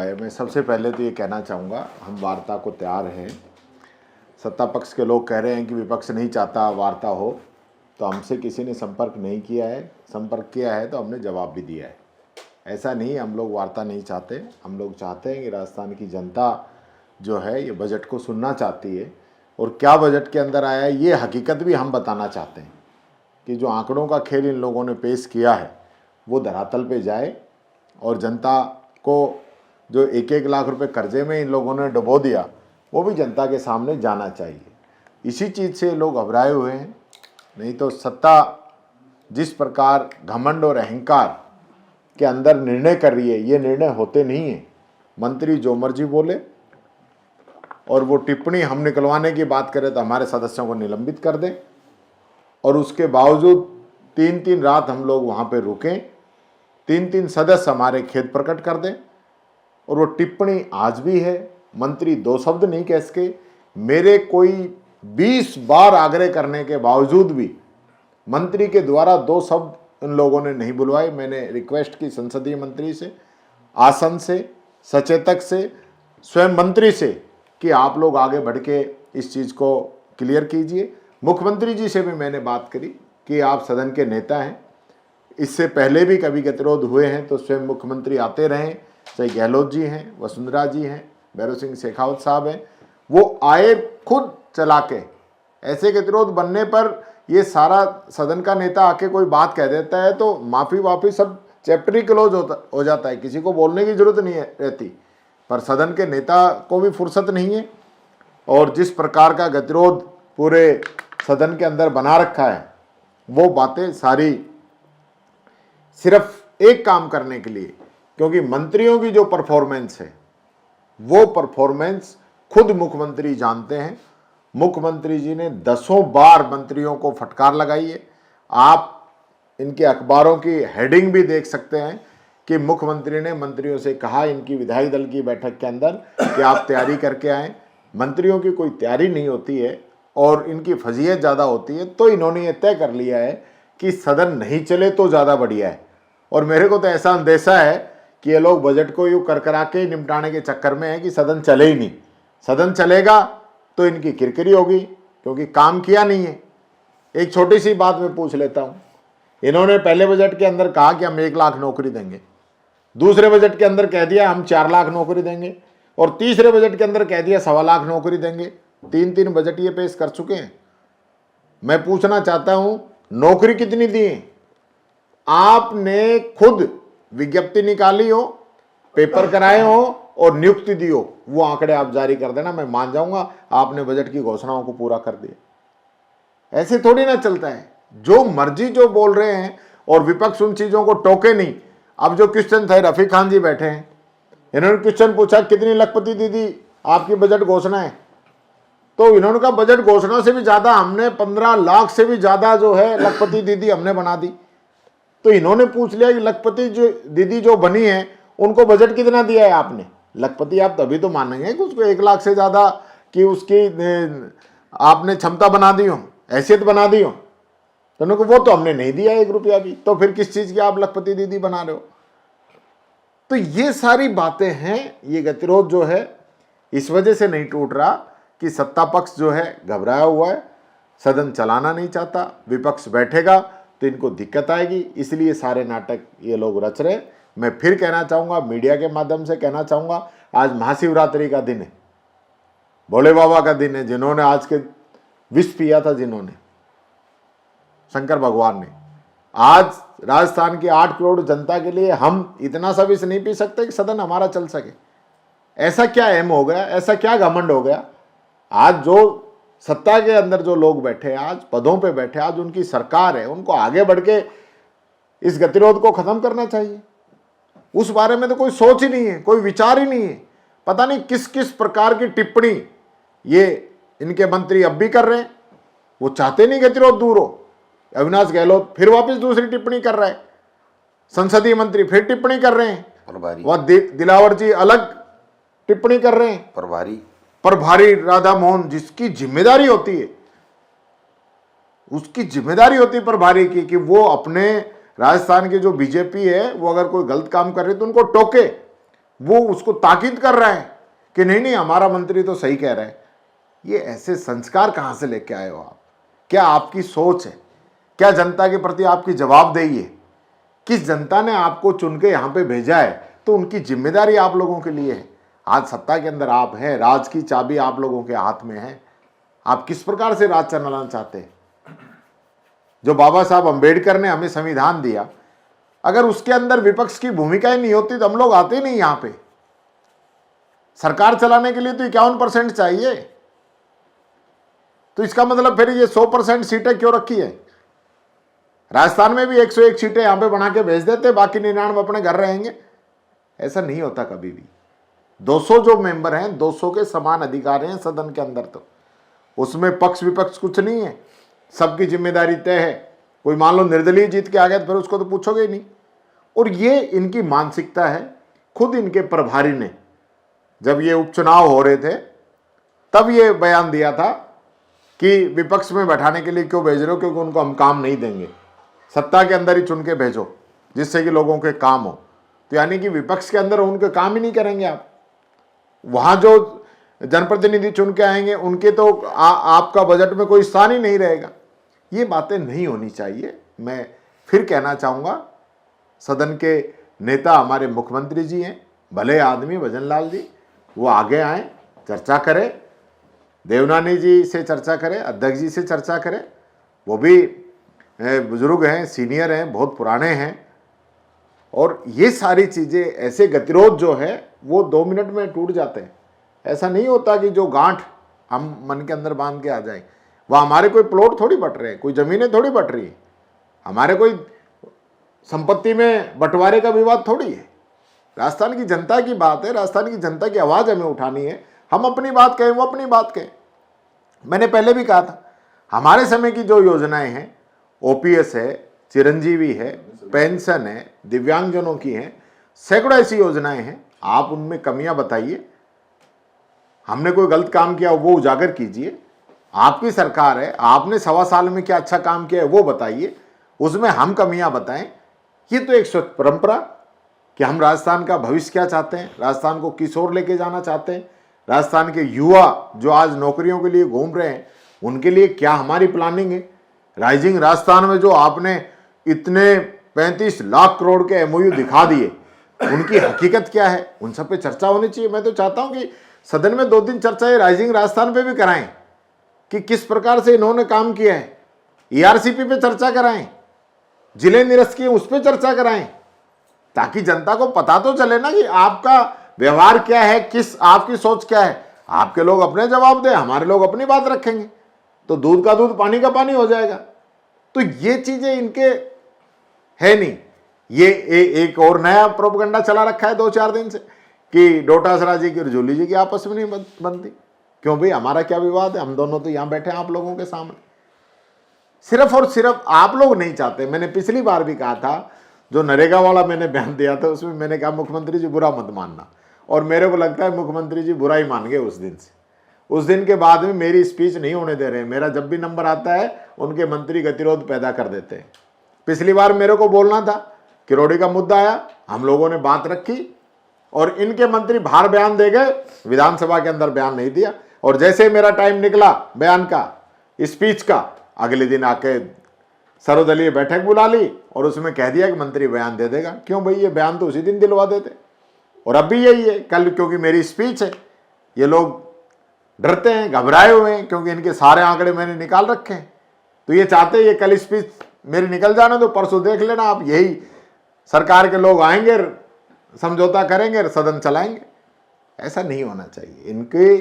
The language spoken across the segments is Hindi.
है। मैं सबसे पहले तो ये कहना चाहूँगा, हम वार्ता को तैयार हैं। सत्ता पक्ष के लोग कह रहे हैं कि विपक्ष नहीं चाहता वार्ता हो, तो हमसे किसी ने संपर्क नहीं किया है। संपर्क किया है तो हमने जवाब भी दिया है। ऐसा नहीं हम लोग वार्ता नहीं चाहते, हम लोग चाहते हैं कि राजस्थान की जनता जो है ये बजट को सुनना चाहती है, और क्या बजट के अंदर आया है ये हकीकत भी हम बताना चाहते हैं कि जो आंकड़ों का खेल इन लोगों ने पेश किया है वो धरातल पे जाए, और जनता को जो 1-1 लाख रुपए कर्जे में इन लोगों ने डुबो दिया वो भी जनता के सामने जाना चाहिए। इसी चीज़ से लोग घबराए हुए हैं। नहीं तो सत्ता जिस प्रकार घमंड और अहंकार के अंदर निर्णय कर रही है, ये निर्णय होते नहीं हैं। मंत्री जो मर्जी बोले, और वो टिप्पणी हम निकलवाने की बात करें तो हमारे सदस्यों को निलंबित कर दें, और उसके बावजूद 3-3 रात हम लोग वहाँ पे रुकें, 3-3 सदस्य हमारे खेद प्रकट कर दें, और वो टिप्पणी आज भी है। मंत्री 2 शब्द नहीं कह सके। मेरे कोई 20 बार आग्रह करने के बावजूद भी मंत्री के द्वारा 2 शब्द इन लोगों ने नहीं बुलवाए। मैंने रिक्वेस्ट की संसदीय मंत्री से, आसन से, सचेतक से, स्वयं मंत्री से कि आप लोग आगे बढ़ के इस चीज़ को क्लियर कीजिए। मुख्यमंत्री जी से भी मैंने बात करी कि आप सदन के नेता हैं, इससे पहले भी कभी गतिरोध हुए हैं तो स्वयं मुख्यमंत्री आते रहे, चाहे गहलोत जी हैं, वसुंधरा जी हैं, भैरव सिंह शेखावत साहब हैं, वो आए खुद चला के। ऐसे गतिरोध बनने पर ये सारा सदन का नेता आके कोई बात कह देता है तो माफ़ी वाफी सब चैप्टर ही क्लोज हो जाता है, किसी को बोलने की जरूरत नहीं रहती। पर सदन के नेता को भी फुर्सत नहीं है, और जिस प्रकार का गतिरोध पूरे सदन के अंदर बना रखा है, वो बातें सारी सिर्फ एक काम करने के लिए, क्योंकि मंत्रियों की जो परफॉर्मेंस है वो परफॉर्मेंस खुद मुख्यमंत्री जानते हैं। मुख्यमंत्री जी ने 10 बार मंत्रियों को फटकार लगाई है। आप इनके अखबारों की हेडिंग भी देख सकते हैं कि मुख्यमंत्री ने मंत्रियों से कहा इनकी विधायक दल की बैठक के अंदर कि आप तैयारी करके आएँ। मंत्रियों की कोई तैयारी नहीं होती है और इनकी फजीहत ज़्यादा होती है, तो इन्होंने ये तय कर लिया है कि सदन नहीं चले तो ज़्यादा बढ़िया है। और मेरे को तो ऐसा अंदेशा है कि ये लोग बजट को यूँ कर करा के निपटाने के चक्कर में है कि सदन चले ही नहीं। सदन चलेगा तो इनकी किरकिरी होगी, क्योंकि काम किया नहीं है। एक छोटी सी बात मैं पूछ लेता हूँ, इन्होंने पहले बजट के अंदर कहा कि हम 1 लाख नौकरी देंगे, दूसरे बजट के अंदर कह दिया हम 4 लाख नौकरी देंगे, और तीसरे बजट के अंदर कह दिया 1.25 लाख नौकरी देंगे। 3-3 बजट ये पेश कर चुके हैं। मैं पूछना चाहता हूं, नौकरी कितनी दी है? आपने खुद विज्ञप्ति निकाली हो, पेपर कराए हो और नियुक्ति दी हो, वो आंकड़े आप जारी कर देना, मैं मान जाऊंगा आपने बजट की घोषणाओं को पूरा कर दिया। ऐसे थोड़ी ना चलता है, जो मर्जी जो बोल रहे हैं और विपक्ष उन चीजों को टोके नहीं। अब जो क्वेश्चन थे, रफीक खान जी बैठे हैं, इन्होंने क्वेश्चन पूछा कितनी लखपति दीदी आपकी बजट घोषणा है, तो इन्होंने कहा बजट घोषणा से भी ज्यादा हमने 15 लाख से भी ज्यादा जो है लखपति दीदी हमने बना दी। तो इन्होंने पूछ लिया कि लखपति जो दीदी जो बनी है उनको बजट कितना दिया है आपने। लखपति आप तभी तो मानेंगे कि उसको 1 लाख से ज्यादा की उसकी आपने क्षमता बना दी हो, हैसियत बना दी हो। तो उन्होंने कहा वो तो हमने नहीं दिया 1 रुपया भी, तो फिर किस चीज की आप लखपति दीदी बना रहे हो। तो ये सारी बातें हैं। ये गतिरोध जो है इस वजह से नहीं टूट रहा कि सत्ता पक्ष जो है घबराया हुआ है, सदन चलाना नहीं चाहता। विपक्ष बैठेगा तो इनको दिक्कत आएगी, इसलिए सारे नाटक ये लोग रच रहे। मैं फिर कहना चाहूँगा, मीडिया के माध्यम से कहना चाहूँगा, आज महाशिवरात्रि का दिन है, भोले बाबा का दिन है, जिन्होंने आज के विष पिया था, जिन्होंने शंकर भगवान ने। आज राजस्थान की 8 करोड़ जनता के लिए हम इतना सा विष नहीं पी सकते कि सदन हमारा चल सके। ऐसा क्या अहम हो गया, ऐसा क्या घमंड हो गया? आज जो सत्ता के अंदर जो लोग बैठे हैं, आज पदों पे बैठे, आज उनकी सरकार है, उनको आगे बढ़ के इस गतिरोध को खत्म करना चाहिए। उस बारे में तो कोई सोच ही नहीं है, कोई विचार ही नहीं है। पता नहीं किस किस प्रकार की टिप्पणी ये इनके मंत्री अब भी कर रहे हैं। वो चाहते नहीं गतिरोध दूर हो। अविनाश गहलोत फिर वापस दूसरी टिप्पणी कर रहा है, संसदीय मंत्री फिर टिप्पणी कर रहे हैं, वह दिलावर जी अलग टिप्पणी कर रहे हैं। प्रभारी राधा मोहन, जिसकी जिम्मेदारी होती है, उसकी जिम्मेदारी होती है प्रभारी की कि वो अपने राजस्थान की जो बीजेपी है वो अगर कोई गलत काम कर रही है तो उनको टोके, वो उसको ताकीद कर रहा है कि नहीं नहीं हमारा मंत्री तो सही कह रहा है। ये ऐसे संस्कार कहां से लेके आए हो आप? क्या आपकी सोच है? क्या जनता के प्रति आपकी जवाबदेही है? किस जनता ने आपको चुन के यहां पे भेजा है, तो उनकी जिम्मेदारी आप लोगों के लिए है। आज सत्ता के अंदर आप हैं, राज की चाबी आप लोगों के हाथ में है। आप किस प्रकार से राज चलाना चाहते हैं? जो बाबा साहब अंबेडकर ने हमें संविधान दिया, अगर उसके अंदर विपक्ष की भूमिका ही नहीं होती तो हम लोग आते नहीं यहां पे। सरकार चलाने के लिए तो 51% चाहिए, तो इसका मतलब फिर ये 100% सीटें क्यों रखी है? राजस्थान में भी 101 सीटें यहां पे बना के भेज देते, बाकी 99 अपने घर रहेंगे। ऐसा नहीं होता कभी भी। 200 जो मेंबर हैं, 200 के समान अधिकार हैं सदन के अंदर, तो उसमें पक्ष विपक्ष कुछ नहीं है, सबकी जिम्मेदारी तय है। कोई मान लो निर्दलीय जीत के आ गया तो फिर उसको तो पूछोगे ही नहीं। और ये इनकी मानसिकता है। खुद इनके प्रभारी ने जब ये उपचुनाव हो रहे थे तब ये बयान दिया था कि विपक्ष में बैठाने के लिए क्यों भेज रहे हो, क्योंकि उनको हम काम नहीं देंगे, सत्ता के अंदर ही चुन के भेजो जिससे कि लोगों के काम हो। तो यानी कि विपक्ष के अंदर उनके काम ही नहीं करेंगे आप। वहां जो जनप्रतिनिधि चुन के आएंगे उनके तो आपका बजट में कोई स्थान ही नहीं रहेगा। ये बातें नहीं होनी चाहिए। मैं फिर कहना चाहूंगा, सदन के नेता हमारे मुख्यमंत्री जी हैं, भले आदमी भजन लाल जी, वो आगे आए, चर्चा करें, देवनानी जी से चर्चा करें, अध्यक्ष जी से चर्चा करें। वो भी बुजुर्ग हैं, सीनियर हैं, बहुत पुराने हैं। और ये सारी चीज़ें, ऐसे गतिरोध जो है वो 2 मिनट में टूट जाते हैं। ऐसा नहीं होता कि जो गांठ हम मन के अंदर बांध के आ जाए। वह हमारे कोई प्लॉट थोड़ी बट रहे हैं, कोई ज़मीनें थोड़ी बट रही है, हमारे कोई संपत्ति में बंटवारे का विवाद थोड़ी है। राजस्थान की जनता की बात है, राजस्थान की जनता की आवाज़ हमें उठानी है। हम अपनी बात कहें, वो अपनी बात कहें। मैंने पहले भी कहा था, हमारे समय की जो योजनाएं हैं, ओपीएस है, चिरंजीवी है, पेंशन है, दिव्यांगजनों की है, सैकड़ों ऐसी योजनाएं हैं। आप उनमें कमियां बताइए, हमने कोई गलत काम किया वो उजागर कीजिए। आपकी सरकार है, आपने 1.25 साल में क्या अच्छा काम किया है वो बताइए, उसमें हम कमियां बताएं। ये तो एक स्वच्छ परंपरा कि हम राजस्थान का भविष्य क्या चाहते हैं, राजस्थान को किस ओर लेके जाना चाहते हैं, राजस्थान के युवा जो आज नौकरियों के लिए घूम रहे हैं उनके लिए क्या हमारी प्लानिंग है। राइजिंग राजस्थान में जो आपने इतने 35 लाख करोड़ के एमओयू दिखा दिए, उनकी हकीकत क्या है, उन सब पे चर्चा होनी चाहिए। मैं तो चाहता हूं कि सदन में 2 दिन चर्चा ये राइजिंग राजस्थान पे भी कराएं कि किस प्रकार से इन्होंने काम किया है। ईआरसीपी पे चर्चा कराएं, जिले निरस्त किए उस पर चर्चा कराएं, ताकि जनता को पता तो चले ना कि आपका व्यवहार क्या है, किस आपकी सोच क्या है। आपके लोग अपने जवाब दें, हमारे लोग अपनी बात रखेंगे, तो दूध का दूध पानी का पानी हो जाएगा। तो ये चीजें इनके है नहीं। ये एक और नया प्रोपगंडा चला रखा है 2-4 दिन से कि डोटासरा जी की और जूली जी की आपस में नहीं बनती। क्यों भाई, हमारा क्या विवाद है? हम दोनों तो यहां बैठे हैं आप लोगों के सामने। सिर्फ और सिर्फ आप लोग नहीं चाहते। मैंने पिछली बार भी कहा था, जो नरेगा वाला मैंने बयान दिया था उसमें मैंने कहा मुख्यमंत्री जी बुरा मत मानना, और मेरे को लगता है मुख्यमंत्री जी बुरा ही मान गए उस दिन से। उस दिन के बाद में मेरी स्पीच नहीं होने दे रहे हैं। मेरा जब भी नंबर आता है उनके मंत्री गतिरोध पैदा कर देते हैं। पिछली बार मेरे को बोलना था, किरोड़ी का मुद्दा आया, हम लोगों ने बात रखी और इनके मंत्री बाहर बयान दे गए, विधानसभा के अंदर बयान नहीं दिया। और जैसे मेरा टाइम निकला बयान का, स्पीच का, अगले दिन आके सर्वदलीय बैठक बुला ली और उसमें कह दिया कि मंत्री बयान दे देगा। क्यों भाई, ये बयान तो उसी दिन दिलवा देते। और अब भी यही है, कल क्योंकि मेरी स्पीच है ये लोग डरते हैं, घबराए हुए हैं, क्योंकि इनके सारे आंकड़े मैंने निकाल रखे हैं। तो ये चाहते हैं ये कल स्पीच मेरी निकल जाने दो, परसों देख लेना आप, यही सरकार के लोग आएंगे, समझौता करेंगे, सदन चलाएंगे। ऐसा नहीं होना चाहिए। इनके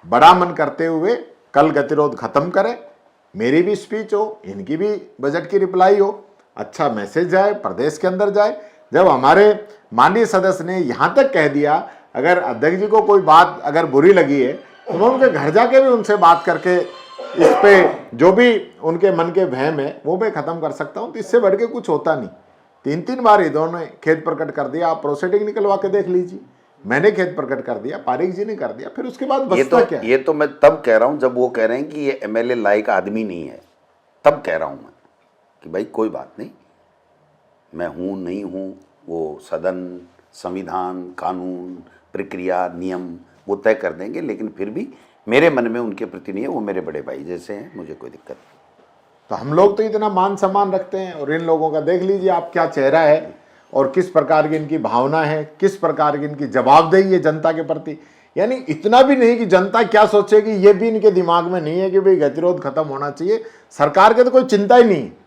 बड़ा मन करते हुए कल गतिरोध खत्म करें, मेरी भी स्पीच हो, इनकी भी बजट की रिप्लाई हो, अच्छा मैसेज जाए, प्रदेश के अंदर जाए। जब हमारे माननीय सदस्य ने यहाँ तक कह दिया, अगर अध्यक्ष जी को कोई बात अगर बुरी लगी है तो मैं उनके घर जाके भी उनसे बात करके इस पे जो भी उनके मन के वहम है वो मैं खत्म कर सकता हूँ। तो इससे बढ़ के कुछ होता नहीं। 3-3 बार इन्होंने खेद प्रकट कर दिया। आप प्रोसीडिंग निकलवा के देख लीजिए, मैंने खेद प्रकट कर दिया, पारिक जी ने कर दिया, फिर उसके बाद बचता क्या है? ये तो मैं तब कह रहा हूँ जब वो कह रहे हैं कि ये एमएलए लायक आदमी नहीं है, तब कह रहा हूँ मैं कि भाई कोई बात नहीं, मैं हूँ नहीं हूँ वो सदन संविधान, कानून, प्रक्रिया, नियम वो तय कर देंगे, लेकिन फिर भी मेरे मन में उनके प्रति नहीं है, वो मेरे बड़े भाई जैसे हैं, मुझे कोई दिक्कत नहीं। तो हम लोग तो इतना मान सम्मान रखते हैं, और इन लोगों का देख लीजिए आप क्या चेहरा है और किस प्रकार की इनकी भावना है, किस प्रकार की इनकी जवाबदेही है जनता के प्रति। यानी इतना भी नहीं कि जनता क्या सोचेगी ये भी इनके दिमाग में नहीं है कि भाई गतिरोध खत्म होना चाहिए। सरकार के तो कोई चिंता ही नहीं है।